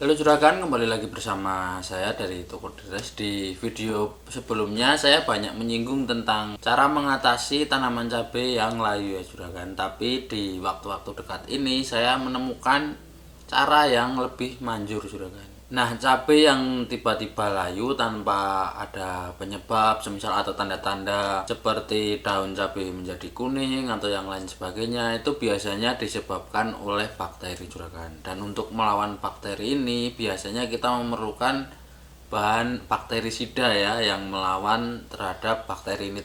Halo juragan, kembali lagi bersama saya dari Toko Deres. Di video sebelumnya saya banyak menyinggung tentang cara mengatasi tanaman cabai yang layu ya juragan. Tapi di waktu-waktu dekat ini saya menemukan cara yang lebih manjur juragan. Nah, cabai yang tiba-tiba layu tanpa ada penyebab, semisal atau tanda-tanda seperti daun cabai menjadi kuning atau yang lain sebagainya, itu biasanya disebabkan oleh bakteri juragan. Dan untuk melawan bakteri ini biasanya kita memerlukan bahan bakterisida ya yang melawan terhadap bakteri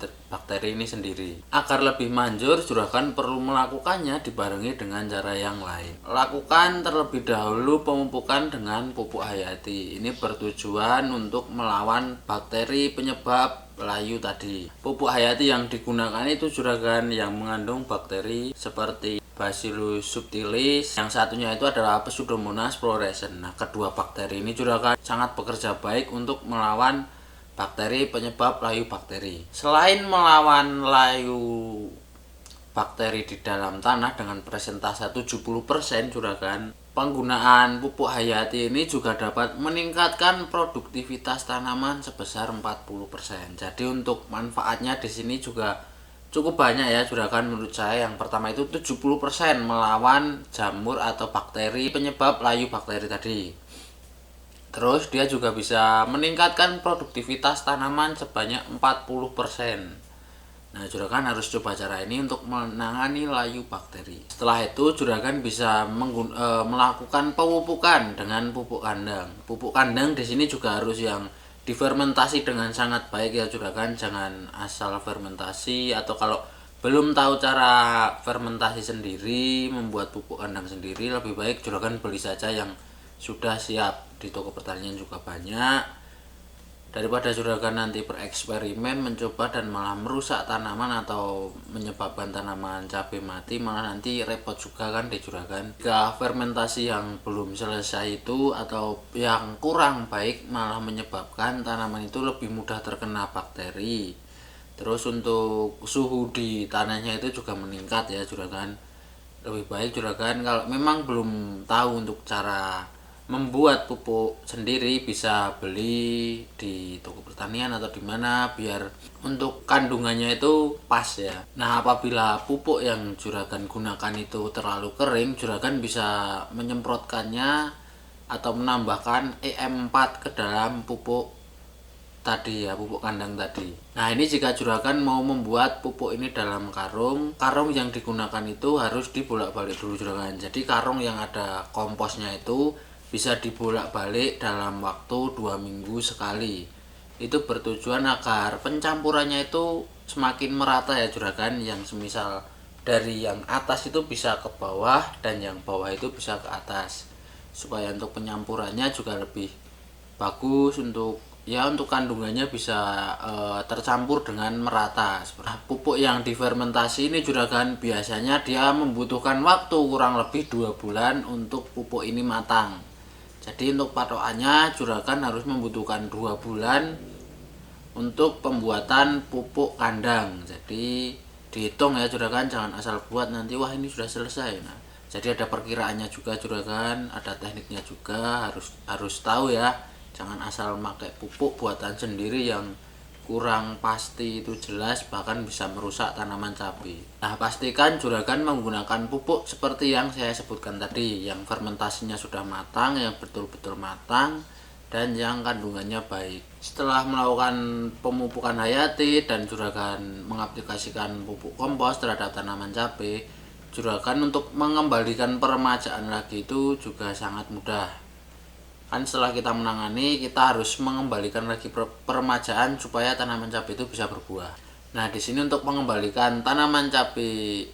ini sendiri. Agar lebih manjur, juragan perlu melakukannya dibarengi dengan cara yang lain. Lakukan terlebih dahulu pemupukan dengan pupuk hayati. Ini bertujuan untuk melawan bakteri penyebab layu tadi. Pupuk hayati yang digunakan itu juragan yang mengandung bakteri seperti Bacillus subtilis, yang satunya itu adalah Pseudomonas fluorescens. Nah, kedua bakteri ini juragan sangat bekerja baik untuk melawan bakteri penyebab layu bakteri. Selain melawan layu bakteri di dalam tanah dengan persentase 70% juragan, penggunaan pupuk hayati ini juga dapat meningkatkan produktivitas tanaman sebesar 40%. Jadi untuk manfaatnya di sini juga cukup banyak ya juragan menurut saya. Yang pertama itu 70% melawan jamur atau bakteri penyebab layu bakteri tadi. Terus dia juga bisa meningkatkan produktivitas tanaman sebanyak 40%. Nah, juragan harus coba cara ini untuk menangani layu bakteri. Setelah itu, juragan bisa melakukan pemupukan dengan pupuk kandang. Pupuk kandang di sini juga harus yang difermentasi dengan sangat baik ya juragan. Jangan asal fermentasi, atau kalau belum tahu cara fermentasi sendiri, membuat pupuk kandang sendiri, lebih baik juragan beli saja yang sudah siap. Di toko pertanian juga banyak. Daripada juragan nanti bereksperimen mencoba dan malah merusak tanaman atau menyebabkan tanaman cabai mati, malah nanti repot juga kan di juragan. Jika fermentasi yang belum selesai itu atau yang kurang baik malah menyebabkan tanaman itu lebih mudah terkena bakteri. Terus untuk suhu di tanahnya itu juga meningkat ya juragan. Lebih baik juragan kalau memang belum tahu untuk cara membuat pupuk sendiri, bisa beli di toko pertanian atau di mana biar untuk kandungannya itu pas ya. Nah, apabila pupuk yang juragan gunakan itu terlalu kering, juragan bisa menyemprotkannya atau menambahkan EM4 ke dalam pupuk tadi ya, pupuk kandang tadi. Nah, ini jika juragan mau membuat pupuk ini dalam karung yang digunakan itu harus dibolak-balik dulu juragan. Jadi karung yang ada komposnya itu bisa dibolak-balik dalam waktu 2 minggu sekali. Itu bertujuan agar pencampurannya itu semakin merata ya juragan, yang semisal dari yang atas itu bisa ke bawah dan yang bawah itu bisa ke atas, supaya untuk penyampurannya juga lebih bagus, untuk kandungannya bisa tercampur dengan merata. Pupuk yang difermentasi ini juragan biasanya dia membutuhkan waktu kurang lebih 2 bulan untuk pupuk ini matang. Jadi untuk patokannya juragan harus membutuhkan 2 bulan untuk pembuatan pupuk kandang. Jadi dihitung ya juragan, jangan asal buat nanti wah ini sudah selesai. Nah, jadi ada perkiraannya juga juragan, ada tekniknya juga, harus tahu ya. Jangan asal pakai pupuk buatan sendiri yang kurang pasti, itu jelas bahkan bisa merusak tanaman cabai. Nah, pastikan juragan menggunakan pupuk seperti yang saya sebutkan tadi, yang fermentasinya sudah matang, yang betul-betul matang, dan yang kandungannya baik. Setelah melakukan pemupukan hayati dan juragan mengaplikasikan pupuk kompos terhadap tanaman cabai, juragan untuk mengembalikan peremajaan lagi itu juga sangat mudah. Kan setelah kita menangani, kita harus mengembalikan lagi peremajaan supaya tanaman cabai itu bisa berbuah. Nah, di sini untuk mengembalikan tanaman cabai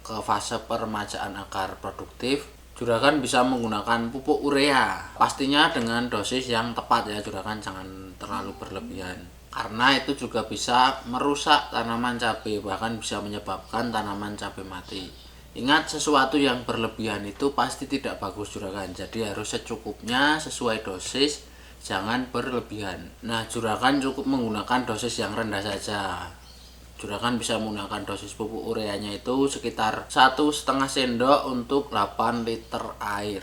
ke fase peremajaan agar produktif, juragan bisa menggunakan pupuk urea. Pastinya dengan dosis yang tepat ya juragan, jangan terlalu berlebihan. Karena itu juga bisa merusak tanaman cabai, bahkan bisa menyebabkan tanaman cabai mati. Ingat, sesuatu yang berlebihan itu pasti tidak bagus juragan. Jadi harus secukupnya sesuai dosis, jangan berlebihan. Nah, juragan cukup menggunakan dosis yang rendah saja. Juragan bisa menggunakan dosis pupuk ureanya itu sekitar 1,5 sendok untuk 8 liter air.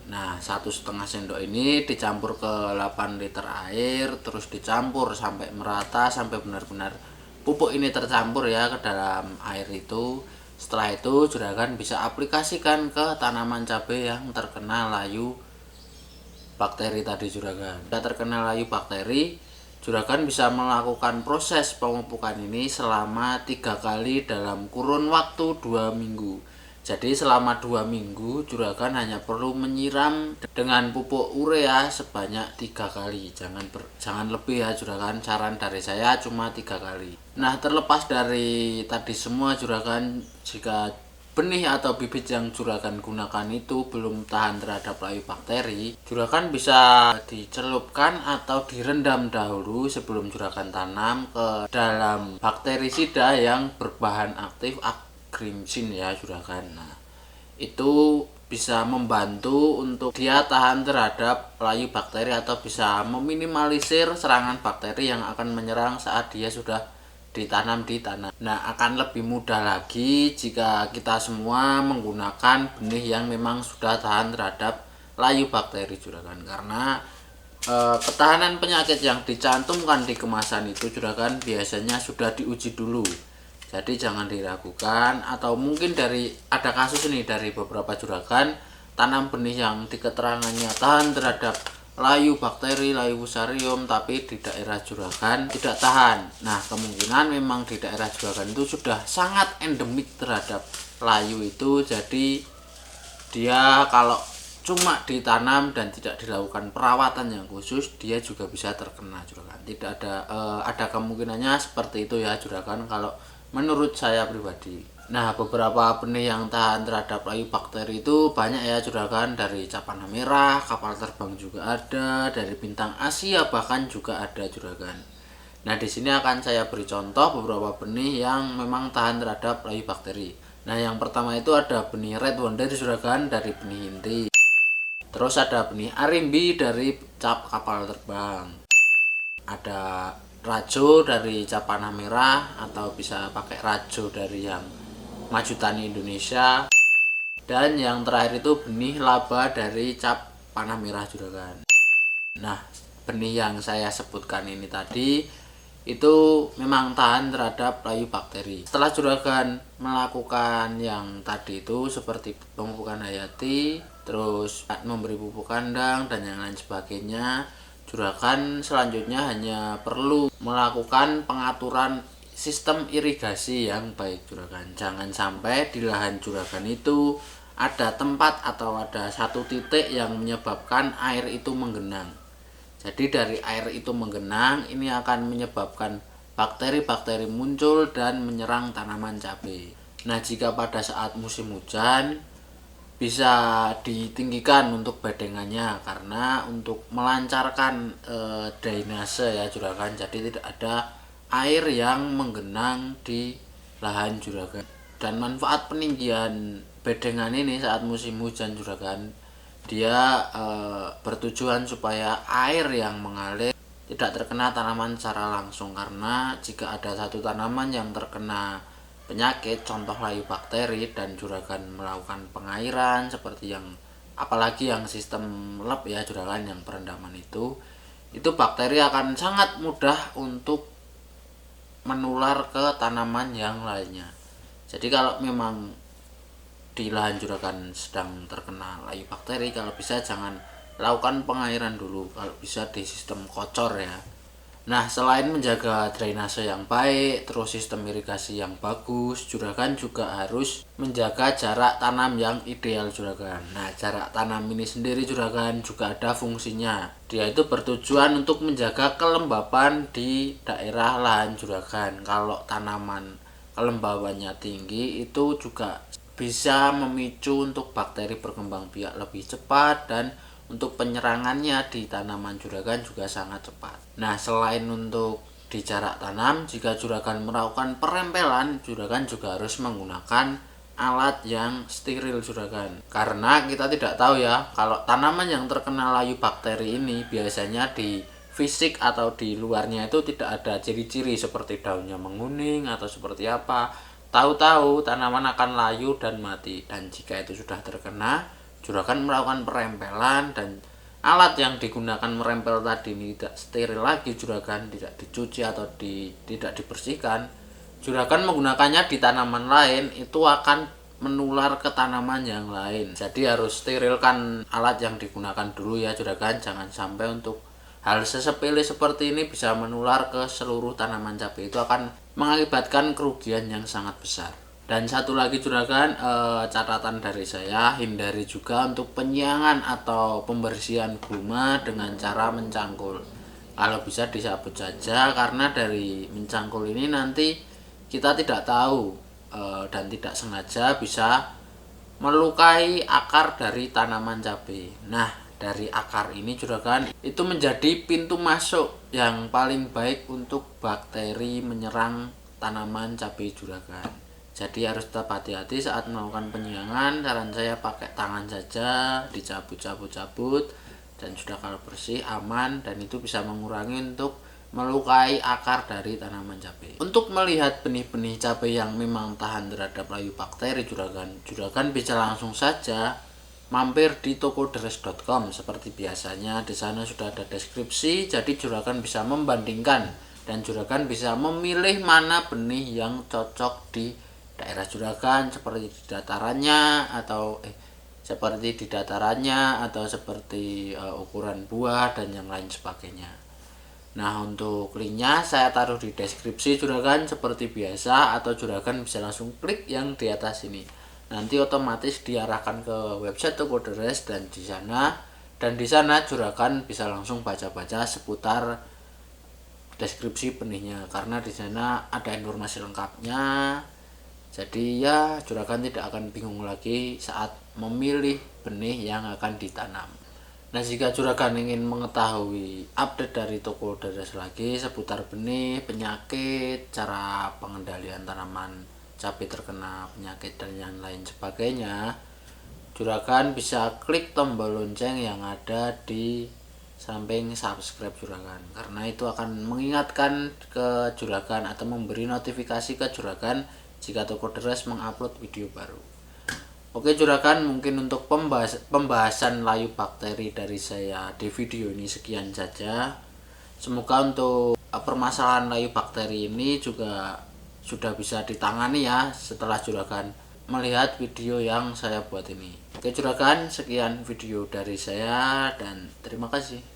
Nah, 1,5 sendok ini dicampur ke 8 liter air, terus dicampur sampai merata, sampai benar-benar pupuk ini tercampur ya ke dalam air itu. Setelah itu juragan bisa aplikasikan ke tanaman cabai yang terkena layu bakteri tadi juragan. Jika terkena layu bakteri, juragan bisa melakukan proses pemupukan ini selama 3 kali dalam kurun waktu 2 minggu. Jadi selama 2 minggu juragan hanya perlu menyiram dengan pupuk urea sebanyak 3 kali. Jangan lebih ya juragan. Saran dari saya cuma 3 kali. Nah, terlepas dari tadi semua juragan, jika benih atau bibit yang juragan gunakan itu belum tahan terhadap layu bakteri, juragan bisa dicelupkan atau direndam dahulu sebelum juragan tanam ke dalam bakterisida yang berbahan aktif Agrimsin ya juragan. Nah, itu bisa membantu untuk dia tahan terhadap layu bakteri atau bisa meminimalisir serangan bakteri yang akan menyerang saat dia sudah ditanam di tanah. Nah, akan lebih mudah lagi jika kita semua menggunakan benih yang memang sudah tahan terhadap layu bakteri juragan, karena ketahanan penyakit yang dicantumkan di kemasan itu juragan biasanya sudah diuji dulu. Jadi jangan diragukan, atau mungkin ada kasus ini dari beberapa juragan tanam benih yang di keterangannya tahan terhadap layu bakteri, layu fusarium, tapi di daerah juragan tidak tahan. Nah, kemungkinan memang di daerah juragan itu sudah sangat endemik terhadap layu itu. Jadi dia kalau cuma ditanam dan tidak dilakukan perawatan yang khusus, dia juga bisa terkena juragan. Tidak ada kemungkinannya seperti itu ya juragan kalau menurut saya pribadi. Nah, beberapa benih yang tahan terhadap layu bakteri itu banyak ya juragan, dari capana merah, kapal terbang juga ada, dari bintang Asia bahkan juga ada juragan. Nah, di sini akan saya beri contoh beberapa benih yang memang tahan terhadap layu bakteri. Nah, yang pertama itu ada benih Red Wonder juragan dari benih inti. Terus ada benih Arimbi dari cap kapal terbang. Ada Rajo dari cap panah merah, atau bisa pakai Rajo dari yang Maju Tani Indonesia. Dan yang terakhir itu benih Laba dari cap panah merah juragan. Nah, benih yang saya sebutkan ini tadi itu memang tahan terhadap layu bakteri. Setelah juragan melakukan yang tadi itu seperti pemupukan hayati, terus memberi pupuk kandang dan yang lain sebagainya, juragan selanjutnya hanya perlu melakukan pengaturan sistem irigasi yang baik juragan. Jangan sampai di lahan juragan itu ada tempat atau ada satu titik yang menyebabkan air itu menggenang. Jadi dari air itu menggenang, ini akan menyebabkan bakteri-bakteri muncul dan menyerang tanaman cabai. Nah, jika pada saat musim hujan bisa ditinggikan untuk bedengannya, karena untuk melancarkan drainase ya juragan. Jadi tidak ada air yang menggenang di lahan juragan. Dan manfaat peninggian bedengan ini saat musim hujan juragan, dia bertujuan supaya air yang mengalir tidak terkena tanaman secara langsung, karena jika ada satu tanaman yang terkena penyakit contoh layu bakteri dan juragan melakukan pengairan seperti yang apalagi yang sistem lap ya juragan, yang perendaman itu bakteri akan sangat mudah untuk menular ke tanaman yang lainnya. Jadi kalau memang di lahan juragan sedang terkena layu bakteri, kalau bisa jangan lakukan pengairan dulu, kalau bisa di sistem kocor ya. Nah, selain menjaga drainase yang baik, terus sistem irigasi yang bagus, juragan juga harus menjaga jarak tanam yang ideal juragan. Nah, jarak tanam ini sendiri juragan juga ada fungsinya. Dia itu bertujuan untuk menjaga kelembapan di daerah lahan juragan. Kalau tanaman kelembabannya tinggi, itu juga bisa memicu untuk bakteri berkembang biak lebih cepat, dan untuk penyerangannya di tanaman juragan juga sangat cepat. Nah, selain untuk di jarak tanam, jika juragan melakukan perempelan, juragan juga harus menggunakan alat yang steril juragan. Karena kita tidak tahu ya, kalau tanaman yang terkena layu bakteri ini biasanya di fisik atau di luarnya itu tidak ada ciri-ciri seperti daunnya menguning atau seperti apa. Tahu-tahu tanaman akan layu dan mati. Dan jika itu sudah terkena, juragan melakukan perempelan dan alat yang digunakan merempel tadi ini tidak steril lagi juragan, tidak dicuci atau tidak dibersihkan, juragan menggunakannya di tanaman lain, itu akan menular ke tanaman yang lain. Jadi harus sterilkan alat yang digunakan dulu ya juragan, jangan sampai untuk hal sesepele seperti ini bisa menular ke seluruh tanaman cabai, itu akan mengakibatkan kerugian yang sangat besar. Dan satu lagi juragan, catatan dari saya, hindari juga untuk penyiangan atau pembersihan gulma dengan cara mencangkul. Kalau bisa disabut saja, karena dari mencangkul ini nanti kita tidak tahu dan tidak sengaja bisa melukai akar dari tanaman cabai. Nah, dari akar ini juragan itu menjadi pintu masuk yang paling baik untuk bakteri menyerang tanaman cabai juragan. Jadi harus tetap hati-hati saat melakukan penyiangan. Saran saya pakai tangan saja, dicabut-cabut-cabut, dan sudah kalau bersih aman, dan itu bisa mengurangi untuk melukai akar dari tanaman cabai. Untuk melihat benih-benih cabai yang memang tahan terhadap layu bakteri juragan bisa langsung saja mampir di tokoderes.com seperti biasanya. Di sana sudah ada deskripsi, jadi juragan bisa membandingkan dan juragan bisa memilih mana benih yang cocok di daerah juragan, seperti di datarannya atau seperti ukuran buah dan yang lain sebagainya. Nah, untuk linknya saya taruh di deskripsi juragan seperti biasa, atau juragan bisa langsung klik yang di atas ini. Nanti otomatis diarahkan ke website Tokoderes, dan di sana juragan bisa langsung baca-baca seputar deskripsi benihnya, karena di sana ada informasi lengkapnya. Jadi ya juragan tidak akan bingung lagi saat memilih benih yang akan ditanam. Nah, jika juragan ingin mengetahui update dari Tokoderes lagi seputar benih, penyakit, cara pengendalian tanaman cabai terkena penyakit dan yang lain sebagainya, juragan bisa klik tombol lonceng yang ada di samping subscribe juragan, karena itu akan mengingatkan ke juragan atau memberi notifikasi ke juragan jika Tokoderes mengupload video baru. Oke juragan, mungkin untuk pembahasan layu bakteri dari saya di video ini sekian saja. Semoga untuk permasalahan layu bakteri ini juga sudah bisa ditangani ya setelah juragan melihat video yang saya buat ini. Oke juragan, sekian video dari saya dan terima kasih.